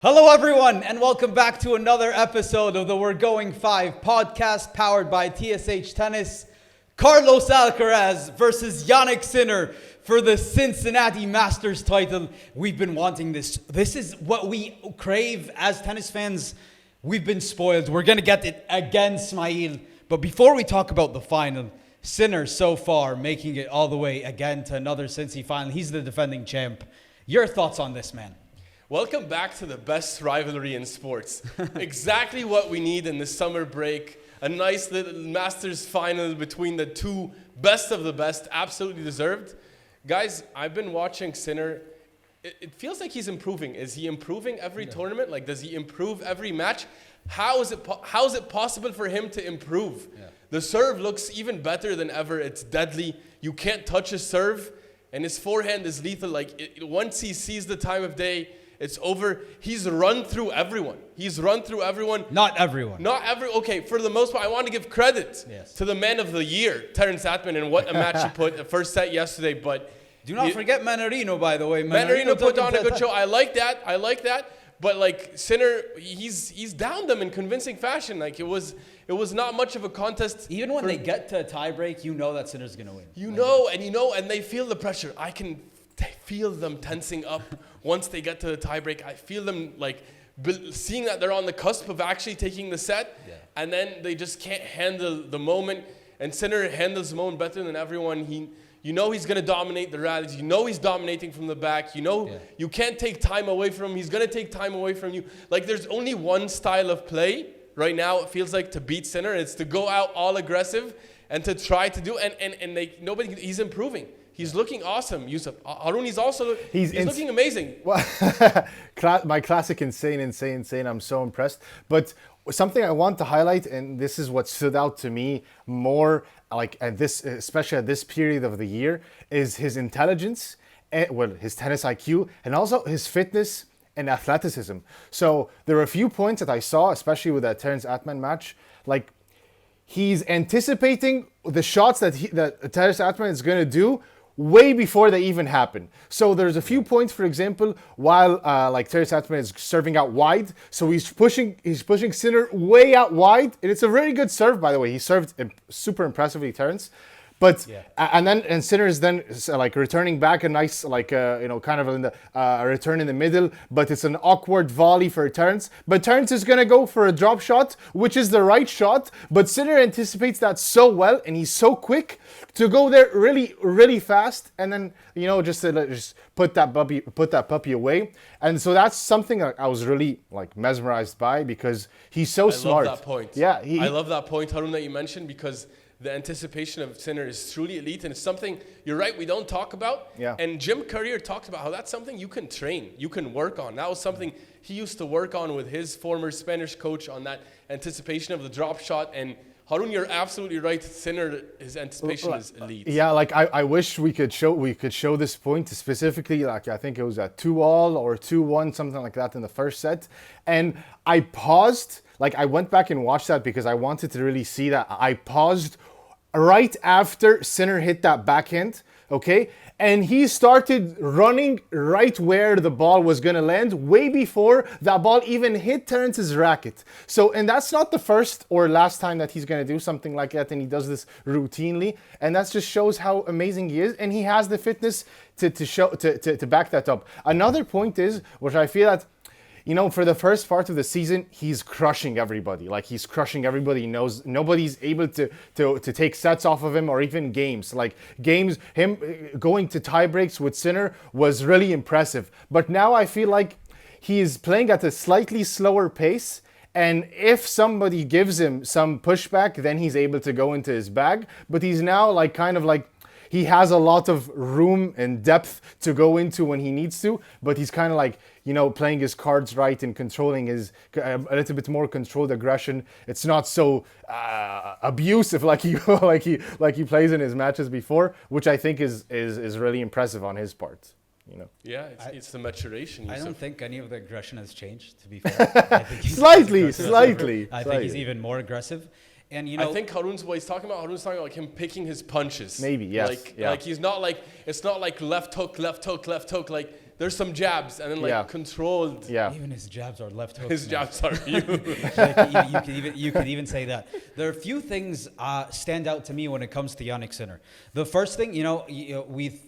Hello, everyone, and welcome back to another episode of the We're Going 5 podcast powered by TSH Tennis. Carlos Alcaraz versus Jannik Sinner for the Cincinnati Masters title. We've been wanting this. This is what we crave as tennis fans. We've been spoiled. We're going to get it again, Smail. But before we talk about the final, Sinner so far making it all the way again to another Cincy final. He's the defending champ. Your thoughts on this, man? Welcome back to the best rivalry in sports. Exactly what we need in the summer break. A nice little Masters final between the two best of the best. Absolutely deserved. Guys, I've been watching Sinner. It feels like he's improving. Is he improving every tournament? Like, does he improve every match? How is it possible for him to improve? Yeah. The serve looks even better than ever. It's deadly. You can't touch his serve. And his forehand is lethal. Once he sees the time of day, it's over. He's run through everyone. Not everyone. Okay, for the most part, I want to give credit to the man of the year, Terence Atman, and what a match he put the first set yesterday. But do not forget Manarino, by the way. Manarino put on a good show. I like that. But Sinner, he's downed them in convincing fashion. It was not much of a contest. Even when they get to a tiebreak, you know that Sinner's gonna win. And they feel the pressure. I can feel them tensing up once they get to the tiebreak. I feel them seeing that they're on the cusp of actually taking the set, and then they just can't handle the moment. And Sinner handles the moment better than everyone. He's going to dominate the rallies. He's dominating from the back. You can't take time away from him. He's going to take time away from you. There's only one style of play right now, it feels like, to beat Sinner. It's to go out all aggressive and to try to do, he's improving. He's looking awesome. Yusuf Harun, he's looking amazing. Well, my classic insane. I'm so impressed. But something I want to highlight, and this is what stood out to me more, especially at this period of the year, is his intelligence, his tennis IQ, and also his fitness and athleticism. So there were a few points that I saw, especially with that Terence Atman match, he's anticipating the shots that Terence Atman is going to do way before they even happen. So there's a few points, for example, while Terence Atman is serving out wide. So he's pushing Sinner way out wide. And it's a very good serve, by the way. He served super impressively, Terence. But and Sinner is then returning back a nice kind of in the return in the middle, but it's an awkward volley for Terence. But Terence is gonna go for a drop shot, which is the right shot. But Sinner anticipates that so well, and he's so quick to go there really, really fast, and then just put that puppy away. And so that's something that I was really mesmerized by, because he's so smart. I love that point. Yeah, I love that point, Harun, that you mentioned, because the anticipation of Sinner is truly elite, and it's something, you're right, we don't talk about. Yeah. And Jim Courier talked about how that's something you can train, you can work on. That was something he used to work on with his former Spanish coach, on that anticipation of the drop shot. And Harun, you're absolutely right. Sinner, his anticipation is elite. Yeah, I wish we could show this point specifically. I think it was a 2-all or 2-1, something like that in the first set. And I paused. I went back and watched that because I wanted to really see that. I paused right after Sinner hit that backhand, okay? And he started running right where the ball was going to land, way before that ball even hit Terence's racket. So, and that's not the first or last time that he's going to do something like that, and he does this routinely. And that just shows how amazing he is, and he has the fitness to back that up. Another point is, which I feel that, for the first part of the season, he's crushing everybody. He's crushing everybody. He knows nobody's able to take sets off of him, or even games. Him going to tie breaks with Sinner was really impressive. But now I feel like he is playing at a slightly slower pace. And if somebody gives him some pushback, then he's able to go into his bag. But he's now he has a lot of room and depth to go into when he needs to, but he's kind of playing his cards right and controlling his a little bit more controlled aggression. It's not so abusive like he plays in his matches before, which I think is really impressive on his part. Yeah, it's the maturation. I don't think any of the aggression has changed, to be fair. I think slightly. I think he's even more aggressive. And I think Harun's talking about him picking his punches. Maybe, yes. He's not it's not left hook. there's some jabs and then like controlled. Yeah. Even his jabs are left hooks. His jabs are huge. Like, you could even say that. There are a few things stand out to me when it comes to Jannik Sinner. The first thing,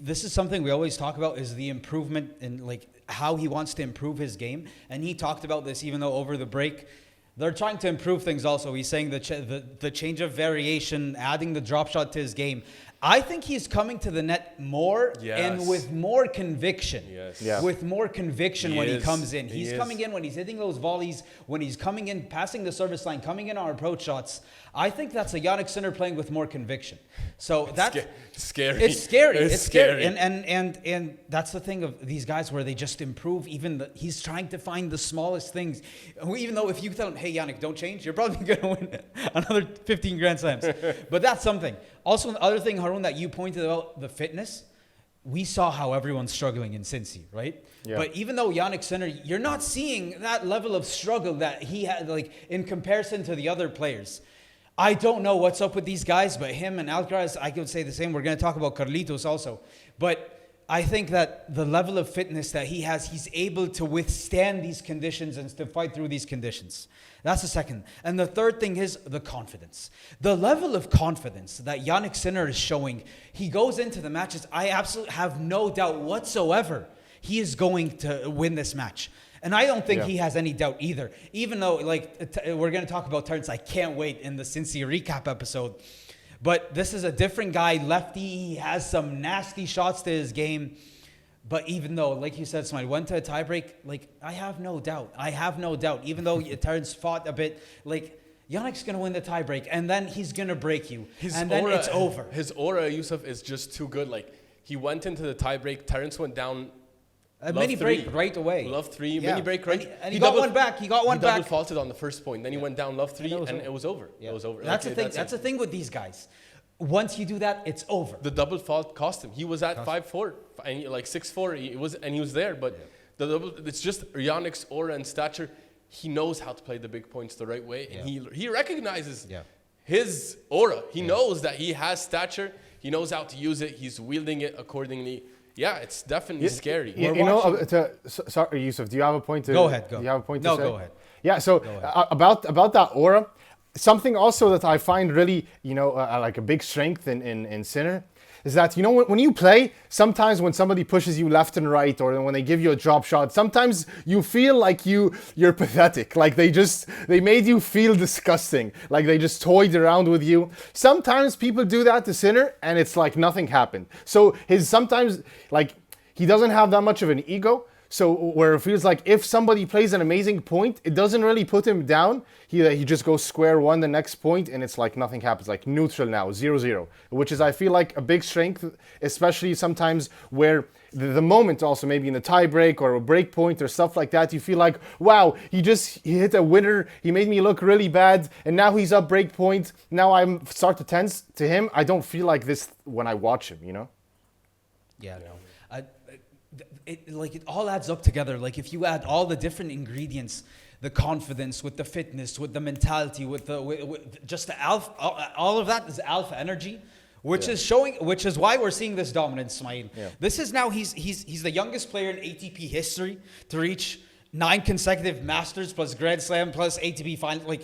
this is something we always talk about, is the improvement in like how he wants to improve his game. And he talked about this even though over the break, they're trying to improve things also. He's saying the change of variation, adding the drop shot to his game. I think he's coming to the net more and with more conviction. Yes. Yeah. With more conviction when he comes in. He He's coming in when he's hitting those volleys, when he's coming in, passing the service line, coming in on approach shots. I think that's a Jannik Sinner playing with more conviction. So that's scary. It's scary. It's scary. And that's the thing of these guys where they just improve. He's trying to find the smallest things. Even though if you tell him, hey, Jannik, don't change, you're probably going to win another 15 Grand Slams. But that's something. Also, the other thing, Harun, that you pointed out, the fitness, we saw how everyone's struggling in Cincy, right? Yeah. But even though Jannik Sinner, you're not seeing that level of struggle that he had, like, in comparison to the other players. I don't know what's up with these guys, but him and Alcaraz, I could say the same. We're going to talk about Carlitos also. But I think that the level of fitness that he has, he's able to withstand these conditions and to fight through these conditions. That's the second. And the third thing is the confidence. The level of confidence that Jannik Sinner is showing, he goes into the matches, I absolutely have no doubt whatsoever he is going to win this match. And I don't think he has any doubt either. Even though, we're going to talk about Terence, I can't wait in the Cincy recap episode. But this is a different guy, lefty. He has some nasty shots to his game. But even though, like you said, Smile, went to a tiebreak, I have no doubt. Even though Terence fought a bit, Jannik's going to win the tiebreak. And then he's going to break you. Then it's over. His aura, Yusuf, is just too good. He went into the tiebreak. Terence went down. A mini break right away. Love 3, mini break right. And he got one back. He double faulted on the first point. Then he went down love 3 and it was over. Yeah. It was over. That's the thing. That's the thing with these guys. Once you do that, it's over. The double fault cost him. He was at 5-4 and 6-4. He was there, but the double. It's just Jannik's aura and stature. He knows how to play the big points the right way, and he recognizes his aura. He knows that he has stature. He knows how to use it. He's wielding it accordingly. Yeah, it's definitely scary. Sorry, Yusuf, do you have a point to... Go ahead, go. Do you have a point to say? No, go ahead. Yeah, so about that aura, something also that I find really, like a big strength in Sinner is that, when you play, sometimes when somebody pushes you left and right or when they give you a drop shot, sometimes you feel like you're pathetic. Like they made you feel disgusting. Like they just toyed around with you. Sometimes people do that to Sinner and it's like nothing happened. So sometimes he doesn't have that much of an ego. So where it feels like if somebody plays an amazing point, it doesn't really put him down. He just goes square one the next point and it's like nothing happens, like neutral now, 0-0. Which is, I feel like, a big strength, especially sometimes where the moment also maybe in a tie break or a break point or stuff like that, you feel like, wow, he hit a winner, he made me look really bad, and now he's up break point. Now I start to tense to him. I don't feel like this when I watch him, Yeah, no. It all adds up together. If you add all the different ingredients, the confidence with the fitness, with the mentality, with just the alpha, all of that is alpha energy, which is why we're seeing this dominance, Ismail. Yeah. This is now he's the youngest player in ATP history to reach 9 consecutive Masters plus Grand Slam plus ATP Finals.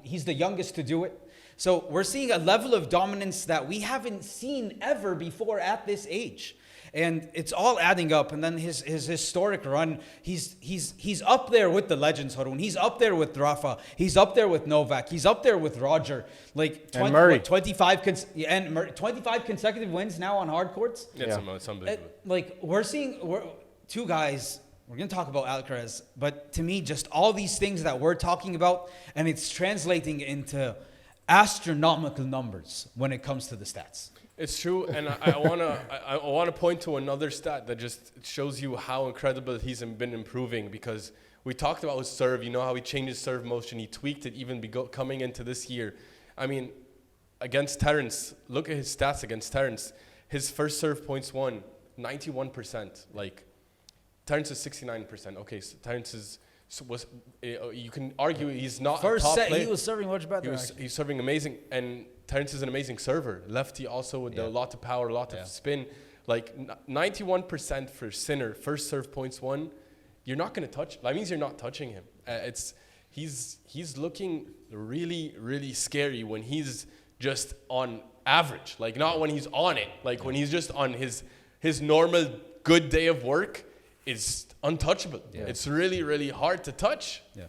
He's the youngest to do it. So we're seeing a level of dominance that we haven't seen ever before at this age. And it's all adding up. And then his historic run, he's up there with the legends, Harun. He's up there with Rafa. He's up there with Novak. He's up there with Roger. And Murray. 25 consecutive wins now on hard courts. It's unbelievable. We're seeing two guys. We're going to talk about Alcaraz. But to me, just all these things that we're talking about, and it's translating into astronomical numbers when it comes to the stats. It's true, and I wanna point to another stat that just shows you how incredible he's been improving, because we talked about his serve. You know how he changed his serve motion. He tweaked it even coming into this year. I mean, against Terence, look at his stats against Terence. His first serve points won 91%. Terence is 69%. Okay, so Terence was you can argue he's not first a top set player. He was serving much better. He's serving amazing, and Terence is an amazing server. Lefty also with a lot of power, a lot of spin. Like 91% for Sinner, first serve points won. You're not going to touch. That means you're not touching him. He's looking really, really scary when he's just on average. Like not when he's on it. Like when he's just on his normal good day of work is untouchable. Yeah. It's really, really hard to touch. Yeah.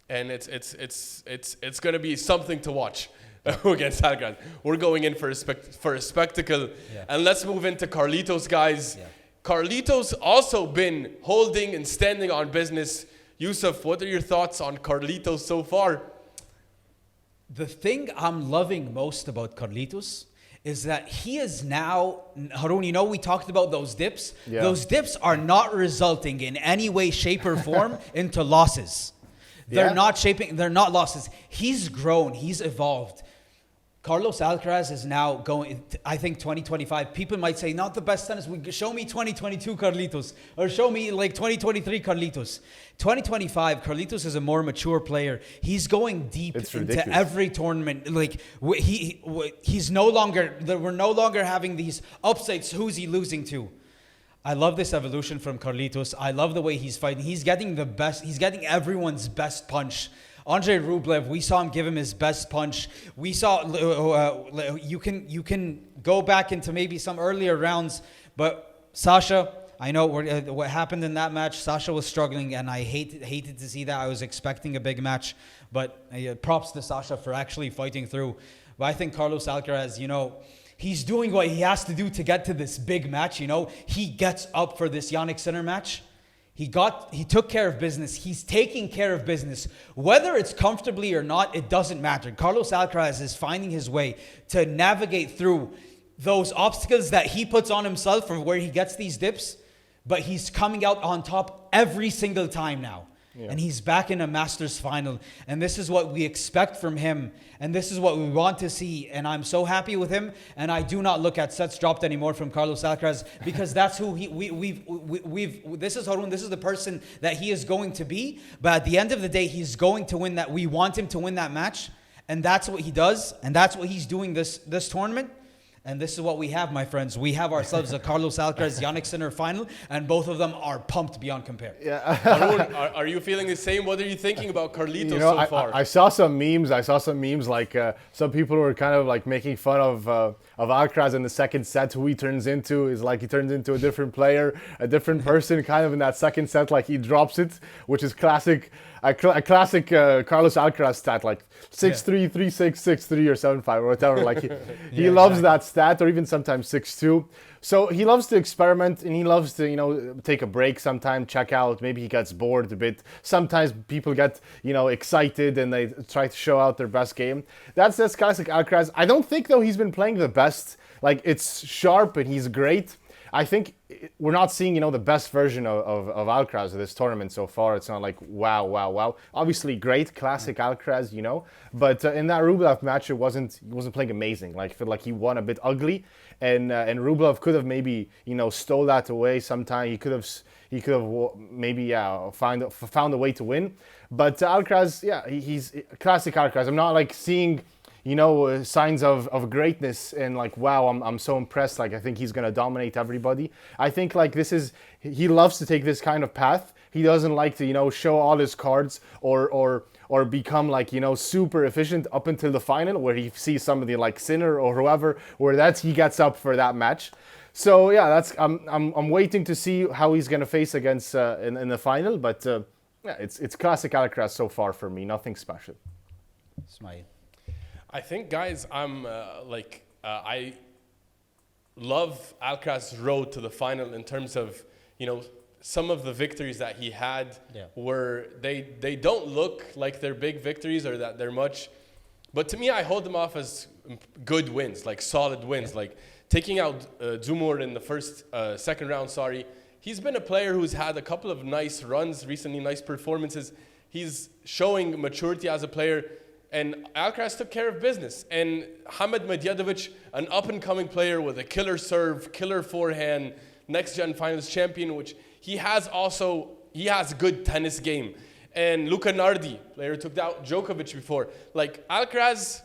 And it's going to be something to watch against Alcaraz. We're going in for a spectacle. Yeah. And let's move into Carlitos, guys. Yeah. Carlitos also been holding and standing on business. Yusuf, what are your thoughts on Carlitos so far? The thing I'm loving most about Carlitos is that he is now, Harun, you know, we talked about those dips. Yeah. Those dips are not resulting in any way, shape, or form into losses. They're not losses. He's grown, he's evolved. Carlos Alcaraz is now going, I think 2025, people might say, not the best tennis. Show me 2022 Carlitos, or show me like 2023 Carlitos. 2025, Carlitos is a more mature player. He's going deep into every tournament. Like he's no longer, we're no longer having these upsets. Who's he losing to? I love this evolution from Carlitos. I love the way he's fighting. He's getting the best. He's getting everyone's best punch. Andrei Rublev, we saw him give him his best punch. We saw you can go back into maybe some earlier rounds, but Sasha, I know what happened in that match. Sasha was struggling, and I hated to see that. I was expecting a big match, but props to Sasha for actually fighting through. But I think Carlos Alcaraz, you know, he's doing what he has to do to get to this big match. You know, he gets up for this Jannik Sinner match. He took care of business. He's taking care of business. Whether it's comfortably or not, it doesn't matter. Carlos Alcaraz is finding his way to navigate through those obstacles that he puts on himself from where he gets these dips, but he's coming out on top every single time now. Yeah. And he's back in a Masters final. And this is what we expect from him. And this is what we want to see. And I'm so happy with him. And I do not look at sets dropped anymore from Carlos Alcaraz, because that's who this is Harun. This is the person that he is going to be. But at the end of the day, he's going to win that. We want him to win that match. And that's what he does. And that's what he's doing this tournament. And this is what we have, my friends. We have ourselves a Carlos Alcaraz Jannik Sinner final, and both of them are pumped beyond compare. Yeah. Arun, are you feeling the same? What are you thinking about Carlitos so far? I saw some memes. Like some people were kind of like making fun of Alcaraz in the second set. Who he turns into is like he turns into a different player, a different person. Kind of in that second set, like he drops it, which is classic. A classic Carlos Alcaraz stat, like 6'3", 3'6", 6'3", or 7'5", or whatever. Like he loves that stat, or even sometimes 6'2". So he loves to experiment, and he loves to, you know, take a break sometime, check out. Maybe he gets bored a bit. Sometimes people get, you know, excited and they try to show out their best game. That's classic Alcaraz. I don't think, though, he's been playing the best. Like, it's sharp and he's great. I think we're not seeing, you know, the best version of Alcaraz of this tournament so far. It's not like wow. Obviously great, classic Alcaraz, you know. But in that Rublev match, he wasn't playing amazing. Like, I feel like he won a bit ugly, and Rublev could have maybe, you know, stole that away sometime. He could have maybe found a way to win. But Alcaraz, he's classic Alcaraz. I'm not like seeing, you know, signs of greatness and like, wow, I'm so impressed. Like, I think he's going to dominate everybody. I think like he loves to take this kind of path. He doesn't like to, you know, show all his cards or become like, you know, super efficient up until the final where he sees somebody like Sinner or whoever, where he gets up for that match. So yeah, I'm waiting to see how he's going to face against in the final. But it's classic Alcaraz so far for me. Nothing special. Smile. I think, guys, I love Alcaraz's road to the final in terms of, you know, some of the victories that he had were they don't look like they're big victories or that they're much, but to me, I hold them off as good wins, like solid wins, like taking out Zumur in the second round. He's been a player who's had a couple of nice runs recently, nice performances. He's showing maturity as a player. And Alcaraz took care of business. And Hamid Medjedovic, an up-and-coming player with a killer serve, killer forehand, next-gen finals champion, which he has a good tennis game. And Luka Nardi, player who took out Djokovic before. Like, Alcaraz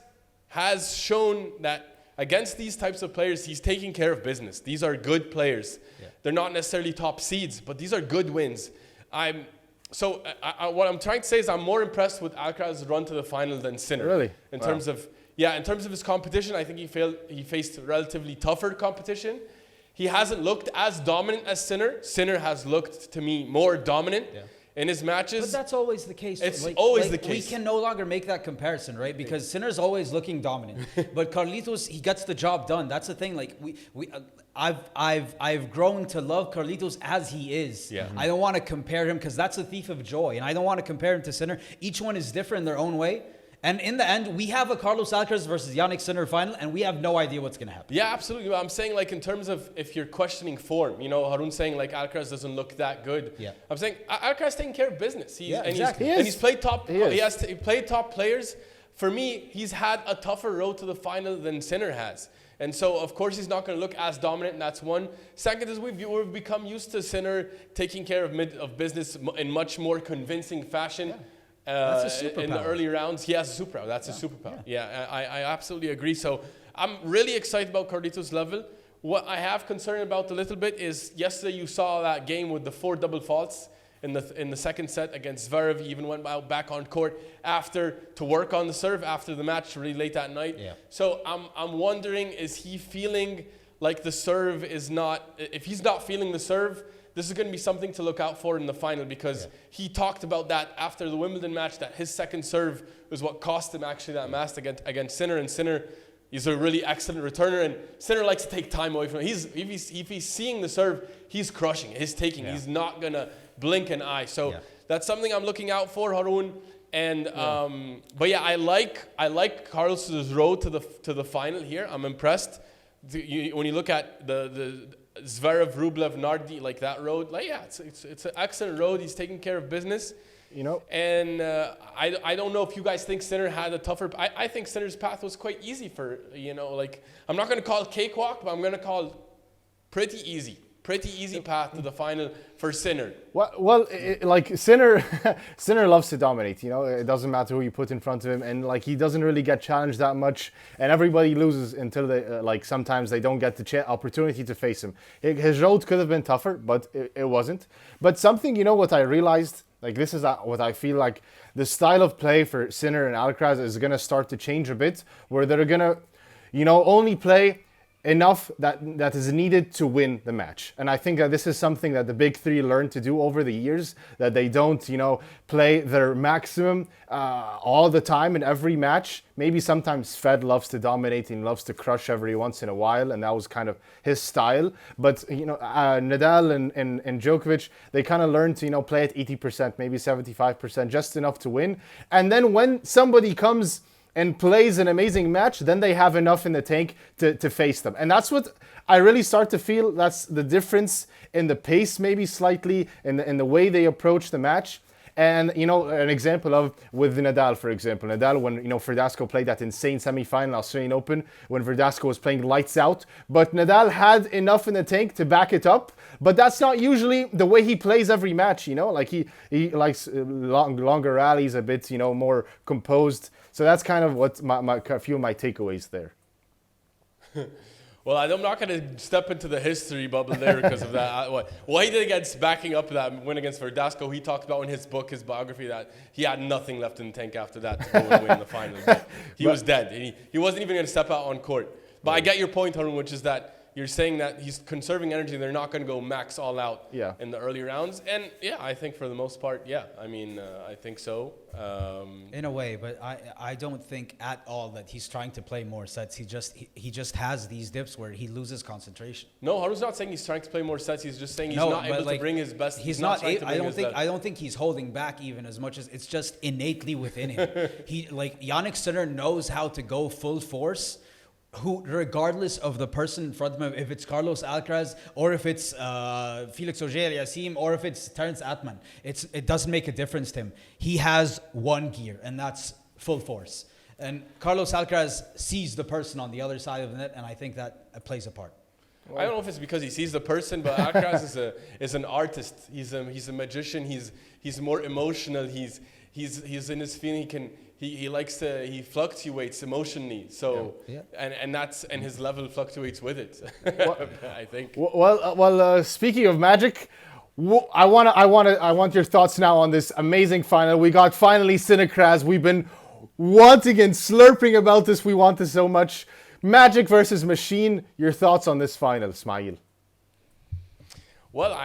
has shown that against these types of players, he's taking care of business. These are good players. Yeah. They're not necessarily top seeds, but these are good wins. What I'm trying to say is I'm more impressed with Alcaraz's run to the final than Sinner. Really? In terms of his competition, I think he faced relatively tougher competition. He hasn't looked as dominant as Sinner. Sinner has looked, to me, more dominant in his matches. But that's always the case. It's always the case. We can no longer make that comparison, right? Because Sinner's always looking dominant, but Carlitos, he gets the job done. That's the thing. Like I've grown to love Carlitos as he is. Yeah. I don't want to compare him because that's a thief of joy, and I don't want to compare him to Sinner. Each one is different in their own way. And in the end, we have a Carlos Alcaraz versus Jannik Sinner final, and we have no idea what's going to happen. Yeah, absolutely. But I'm saying, like, in terms of if you're questioning form, you know, Harun's saying, like, Alcaraz doesn't look that good. Yeah. I'm saying Alcaraz taking care of business. Exactly. He's played top. He played top players. For me, he's had a tougher road to the final than Sinner has. And so, of course, he's not going to look as dominant, and that's one. Second is we've become used to Sinner taking care of business in much more convincing fashion. Yeah. That's a superpower. In the early rounds, he has a superpower. That's a superpower. Yeah, I absolutely agree. So I'm really excited about Carlitos' level. What I have concern about a little bit is yesterday you saw that game with the 4 double faults in the second set against Zverev. He even went out back on court to work on the serve after the match really late that night. Yeah. So I'm wondering, is he feeling like the serve is not? If he's not feeling the serve, this is going to be something to look out for in the final, because he talked about that after the Wimbledon match, that his second serve was what cost him actually that match against Sinner. And Sinner, he's a really excellent returner, and Sinner likes to take time away from him. If he's seeing the serve, he's crushing it. He's taking. He's not going to blink an eye. So that's something I'm looking out for, Harun. And but yeah, I like Carlos's road to the final here. I'm impressed. When you look at the Zverev, Rublev, Nardi, like that road, like it's an excellent road. He's taking care of business, you know. And I don't know if you guys think Sinner had a tougher. I think Sinner's path was quite easy for, you know, like, I'm not going to call it cakewalk, but I'm going to call it pretty easy path to the final for Sinner. Well, like Sinner loves to dominate. You know, it doesn't matter who you put in front of him, and like he doesn't really get challenged that much. And everybody loses until they sometimes they don't get the opportunity to face him. His road could have been tougher, but it wasn't. But something, you know, what I realized, like this is what I feel like the style of play for Sinner and Alcaraz is gonna start to change a bit, where they're gonna, you know, only play enough that is needed to win the match. And I think that this is something that the big three learned to do over the years, that they don't, you know, play their maximum all the time in every match. Maybe sometimes Fed loves to dominate and loves to crush every once in a while, and that was kind of his style. But, you know, Nadal and Djokovic, they kind of learned to, you know, play at 80%, maybe 75%, just enough to win. And then when somebody comes and plays an amazing match, then they have enough in the tank to face them. And that's what I really start to feel. That's the difference in the pace, maybe slightly, in the way they approach the match. And, you know, an example of with Nadal, for example. Nadal, when, you know, Verdasco played that insane semifinal Australian Open, when Verdasco was playing lights out. But Nadal had enough in the tank to back it up. But that's not usually the way he plays every match, you know. Like he likes longer rallies, a bit, you know, more composed. So that's kind of what a few of my takeaways there. Well, I'm not going to step into the history bubble there because of that. What he did against backing up that win against Verdasco, he talked about in his book, his biography, that he had nothing left in the tank after that to go and win the final. But he was dead. He wasn't even going to step out on court. But I get your point, Harun, which is that you're saying that he's conserving energy. They're not going to go max all out in the early rounds. And, yeah, I think for the most part, I mean, I think so. In a way, but I don't think at all that he's trying to play more sets. He just has these dips where he loses concentration. No, Harun's not saying he's trying to play more sets. He's just saying he's not able to bring his best. He's not. I don't think he's holding back even as much as it's just innately within him. Jannik Sinner knows how to go full force. Regardless of the person in front of him, if it's Carlos Alcaraz or if it's Felix Auger-Aliassime or if it's Terence Atman, it doesn't make a difference to him. He has one gear, and that's full force. And Carlos Alcaraz sees the person on the other side of the net, and I think that plays a part. I don't know if it's because he sees the person, but Alcaraz is an artist. He's a magician. He's more emotional. He's in his feeling. he fluctuates emotionally. So Yeah. and his level fluctuates with it. I think. Well, speaking of magic, I want your thoughts now on this amazing final. We got finally Alcaraz. We've been wanting and slurping about this. We want this so much. Magic versus Machine. Your thoughts on this final, Smail? Well,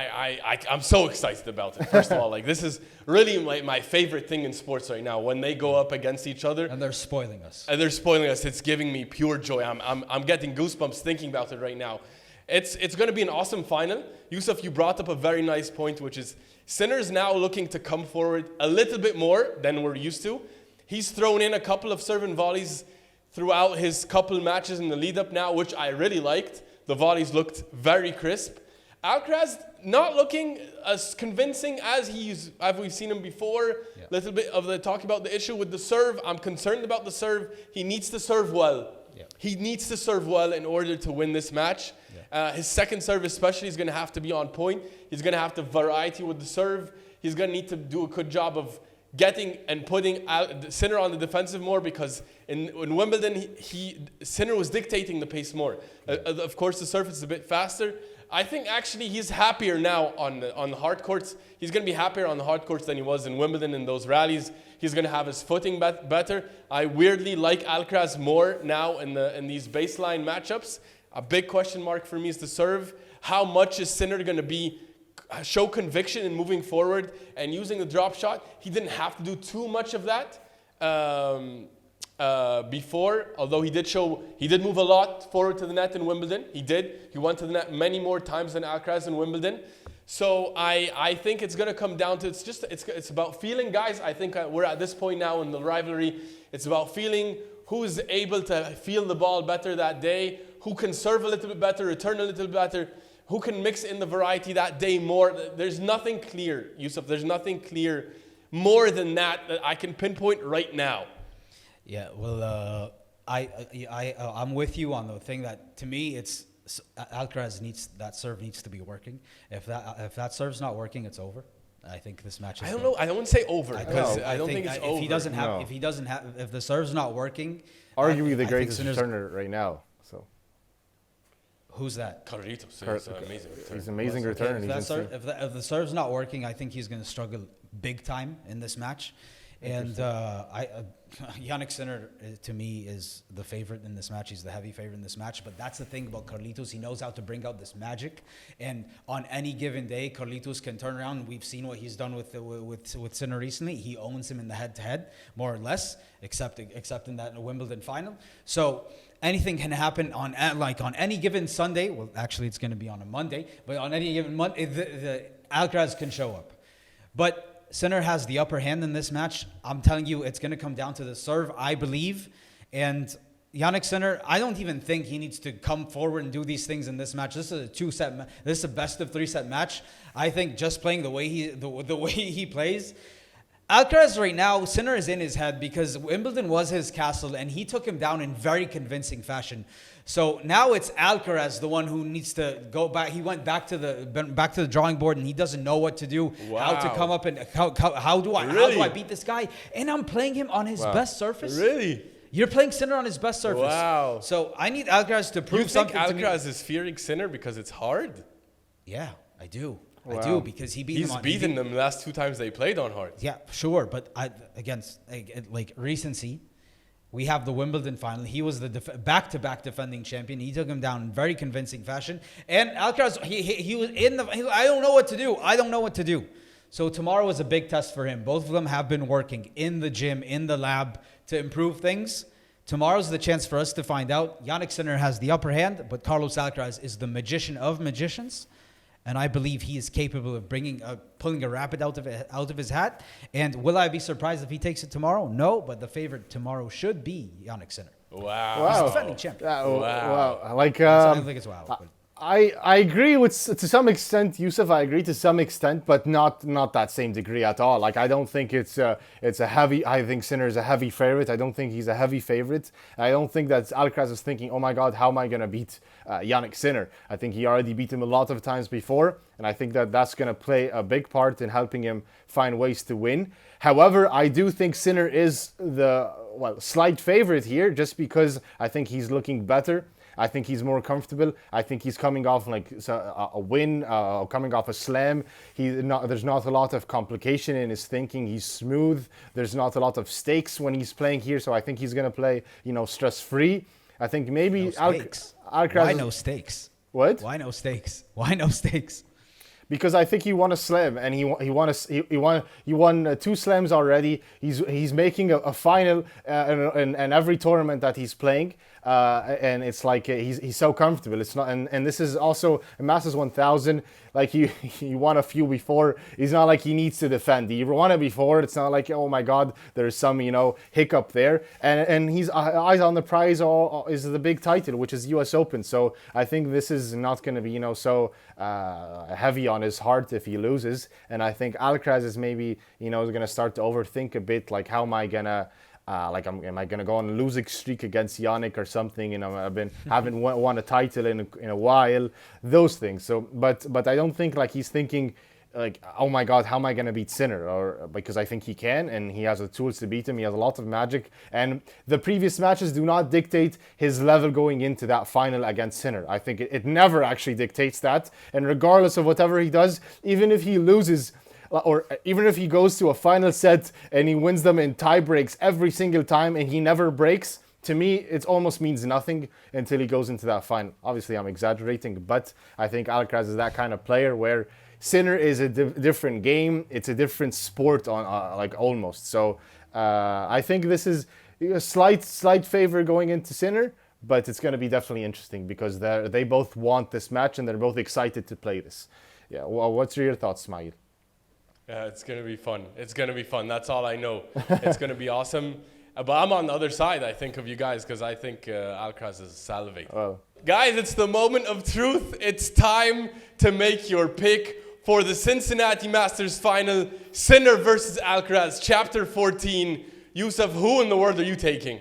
I'm so excited about it. First of all, like this is really my favorite thing in sports right now. When they go up against each other, And they're spoiling us. It's giving me pure joy. I'm getting goosebumps thinking about it right now. It's going to be an awesome final. Yusuf, you brought up a very nice point, which is Sinner's now looking to come forward a little bit more than we're used to. He's thrown in a couple of serve and volleys throughout his couple matches in the lead up now, which I really liked. The volleys looked very crisp. Alcaraz not looking as convincing as we've seen him before. Yeah. Little bit of the talk about the issue with the serve. I'm concerned about the serve. He needs to serve well. Yeah. He needs to serve well in order to win this match. Yeah. His second serve especially is going to have to be on point. He's going to have to variety with the serve. He's going to need to do a good job of getting and putting Sinner on the defensive more, because in Wimbledon, Sinner was dictating the pace more. Of course, the surface is a bit faster. I think actually he's happier now on the hard courts. He's going to be happier on the hard courts than he was in Wimbledon in those rallies. He's going to have his footing better. I weirdly like Alcaraz more now in these baseline matchups. A big question mark for me is the serve. How much is Sinner going to show conviction in moving forward and using the drop shot? He didn't have to do too much of that before, although he did move a lot forward to the net in Wimbledon. He went to the net many more times than Alcaraz in Wimbledon. So I think it's going to come down to, it's about feeling, guys. I think we're at this point now in the rivalry. It's about feeling who's able to feel the ball better that day, who can serve a little bit better, return a little bit better, who can mix in the variety that day more. There's nothing clear, Yusuf. There's nothing clear more than that I can pinpoint right now. Yeah, well, I'm with you on the thing that, to me, it's Alcaraz serve needs to be working. If that serve's not working, it's over. I think this match is. I don't know. I don't want to say over because I don't think it's over. If the serve's not working, arguably the greatest returner right now. So. Who's that? Carlitos. Amazing. He's an amazing returner. If the serve's not working, I think he's going to struggle big time in this match. And Jannik Sinner, to me, is the favorite in this match. He's the heavy favorite in this match. But that's the thing about Carlitos. He knows how to bring out this magic. And on any given day, Carlitos can turn around. We've seen what he's done with Sinner recently. He owns him in the head-to-head, more or less, except in that Wimbledon final. So anything can happen on any given Sunday. Well, actually, it's going to be on a Monday. But on any given Monday, the Alcaraz can show up. But Sinner has the upper hand in this match. I'm telling you, it's going to come down to the serve, I believe. And Jannik Sinner, I don't even think he needs to come forward and do these things in this match. This is this is a best of 3-set match. I think just playing the way he plays. Alcaraz right now, Sinner is in his head because Wimbledon was his castle and he took him down in very convincing fashion. So now it's Alcaraz, the one who needs to go back. He went back to the drawing board and he doesn't know what to do, how to come up and how do I beat this guy? And I'm playing him on his best surface. Really? You're playing Sinner on his best surface. Wow. So I need Alcaraz to prove something to me. You think Alcaraz is fearing Sinner because it's hard? Yeah, I do. Wow. I do, because he's beaten them the last 2 times they played on hard. Yeah, sure, but against recency, we have the Wimbledon final. He was the back-to-back defending champion. He took him down in very convincing fashion. And Alcaraz, he was I don't know what to do. I don't know what to do. So tomorrow is a big test for him. Both of them have been working in the gym, in the lab to improve things. Tomorrow's the chance for us to find out. Jannik Sinner has the upper hand, but Carlos Alcaraz is the magician of magicians. And I believe he is capable of pulling a rabbit out of his hat. And will I be surprised if he takes it tomorrow? No, but the favorite tomorrow should be Jannik Sinner. Wow. He's the defending champion. Wow. Like, I don't think it's wow. I agree with to some extent, Yusuf. I agree to some extent, but not that same degree at all. Like I don't think it's a heavy. I think Sinner is a heavy favorite. I don't think he's a heavy favorite. I don't think that Alcaraz is thinking, oh my God, how am I gonna beat Jannik Sinner? I think he already beat him a lot of times before, and I think that that's gonna play a big part in helping him find ways to win. However, I do think Sinner is the slight favorite here, just because I think he's looking better. I think he's more comfortable. I think he's coming off like a win, coming off a slam. There's not a lot of complication in his thinking. He's smooth. There's not a lot of stakes when he's playing here. So I think he's going to play, stress-free. I think maybe Alcaraz. Why no stakes? What? Why no stakes? Why no stakes? Because I think he won a slam, and he won 2 slams already. He's making a final in every tournament that he's playing, and it's like he's so comfortable. It's not, and this is also a Masters 1000. Like he won a few before. It's not like he needs to defend. He won it before. It's not like, oh my God, there's some hiccup there. And he's eyes on the prize is the big title, which is U.S. Open. So I think this is not going to be so heavy on his heart if he loses. And I think Alcaraz is maybe is going to start to overthink a bit. Like, how am I gonna am I gonna go on a losing streak against Jannik or something? Haven't won a title in a while. Those things. So, but I don't think like he's thinking like, oh my God, how am I gonna beat Sinner? Or because I think he can, and he has the tools to beat him. He has a lot of magic, and the previous matches do not dictate his level going into that final against Sinner. I think it never actually dictates that. And regardless of whatever he does, even if he loses, or even if he goes to a final set and he wins them in tie breaks every single time and he never breaks, to me, it almost means nothing until he goes into that final. Obviously, I'm exaggerating, but I think Alcaraz is that kind of player where Sinner is a different game. It's a different sport on almost. So I think this is a slight favor going into Sinner, but it's going to be definitely interesting because they both want this match and they're both excited to play this. Yeah. Well, what's your thoughts, Smile? Yeah, it's going to be fun. It's going to be fun. That's all I know. It's going to be awesome. But I'm on the other side, I think, of you guys because I think Alcaraz is salivating. Well. Guys, it's the moment of truth. It's time to make your pick for the Cincinnati Masters final. Sinner versus Alcaraz, Chapter 14. Yusuf, who in the world are you taking?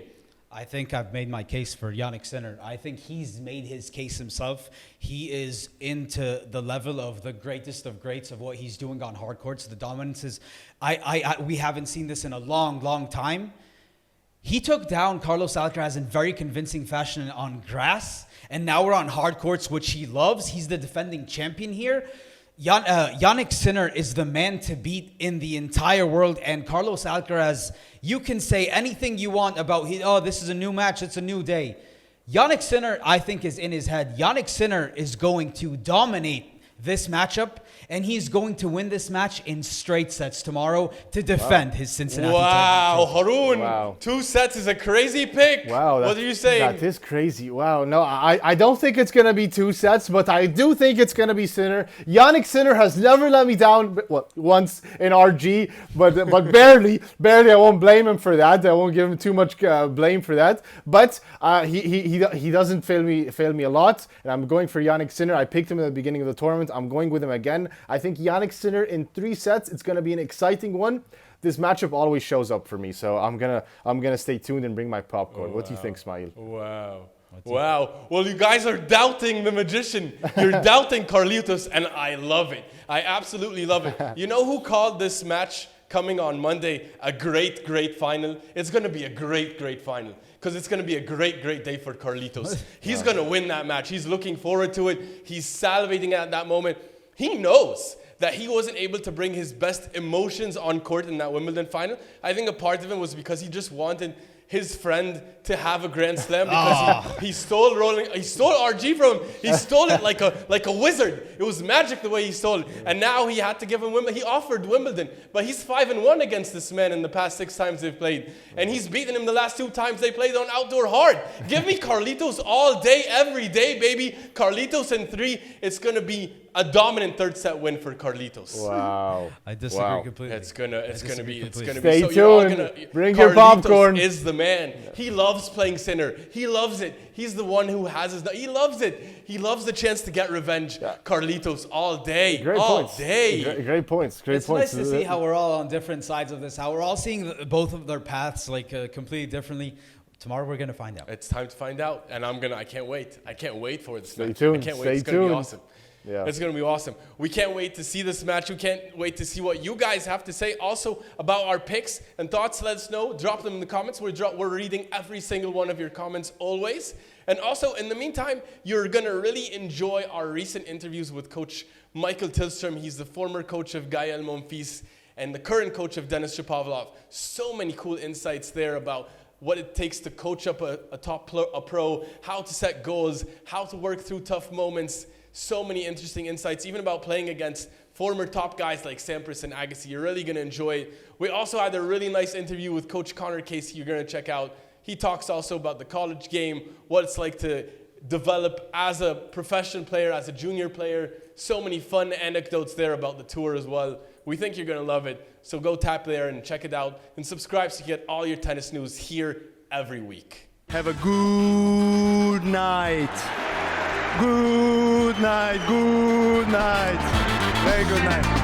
I think I've made my case for Jannik Sinner. I think he's made his case himself. He is into the level of the greatest of greats of what he's doing on hard courts. The dominance is, we haven't seen this in a long time. He took down Carlos Alcaraz in very convincing fashion on grass, and now we're on hard courts, which he loves. He's the defending champion here. Jannik Sinner is the man to beat in the entire world, and Carlos Alcaraz, you can say anything you want about, this is a new match, it's a new day. Jannik Sinner, I think, is in his head. Jannik Sinner is going to dominate this matchup, and he's going to win this match in straight sets tomorrow to defend his Cincinnati title. Wow, Haroon, wow. 2 sets is a crazy pick. Wow, what are you saying? That is crazy. Wow, no, I don't think it's going to be 2 sets, but I do think it's going to be Sinner. Jannik Sinner has never let me down, once in RG, but barely. I won't blame him for that. I won't give him too much blame for that. But he doesn't fail me a lot, and I'm going for Jannik Sinner. I picked him at the beginning of the tournament. I'm going with him again. I think Jannik Sinner in 3 sets. It's going to be an exciting one. This matchup always shows up for me, so I'm gonna stay tuned and bring my popcorn. What do you think, Smile? Wow. Well, you guys are doubting the magician. You're doubting Carlitos, and I love it. I absolutely love it. You know who called this match coming on Monday a great final? It's going to be a great final because it's going to be a great day for Carlitos. He's going to win that match. He's looking forward to it. He's salivating at that moment. He knows that he wasn't able to bring his best emotions on court in that Wimbledon final. I think a part of it was because he just wanted his friend to have a Grand Slam because he stole RG from him. He stole it like a wizard. It was magic the way he stole it. And now he had to give him Wimbledon. He offered Wimbledon, but he's 5-1 against this man in the past 6 times they've played. And he's beaten him the last 2 times they played on outdoor hard. Give me Carlitos all day, every day, baby. Carlitos in 3. It's going to be a dominant third set win for Carlitos. Wow. I disagree completely. It's gonna be. Stay So you're all tuned. gonna. Bring your popcorn. Is the man. He loves playing center. He loves it. He's the one who has his. He loves it. He loves the chance to get revenge. Yeah. Carlitos all day. Great all points. day. Great points. Great It's points. nice to see how we're all on different sides of this, how we're all seeing both of their paths like completely differently. Tomorrow we're going to find out. It's time to find out, and I can't wait. I can't wait for this match. tuned. I can't wait. Stay It's going to be tuned. awesome. Yeah. It's going to be awesome. We can't wait to see this match. We can't wait to see what you guys have to say also about our picks and thoughts. Let us know. Drop them in the comments. We're reading every single one of your comments always. And also, in the meantime, you're going to really enjoy our recent interviews with Coach Michael Tillström. He's the former coach of Gael Monfils and the current coach of Denis Shapovalov. So many cool insights there about what it takes to coach up a pro, how to set goals, how to work through tough moments. So many interesting insights, even about playing against former top guys like Sampras and Agassi. You're really going to enjoy it. We also had a really nice interview with Coach Connor Casey you're going to check out. He talks also about the college game, what it's like to develop as a professional player, as a junior player. So many fun anecdotes there about the tour as well. We think you're going to love it. So go tap there and check it out and subscribe so you get all your tennis news here every week. Have a good night. Good night. Good night. Very good night.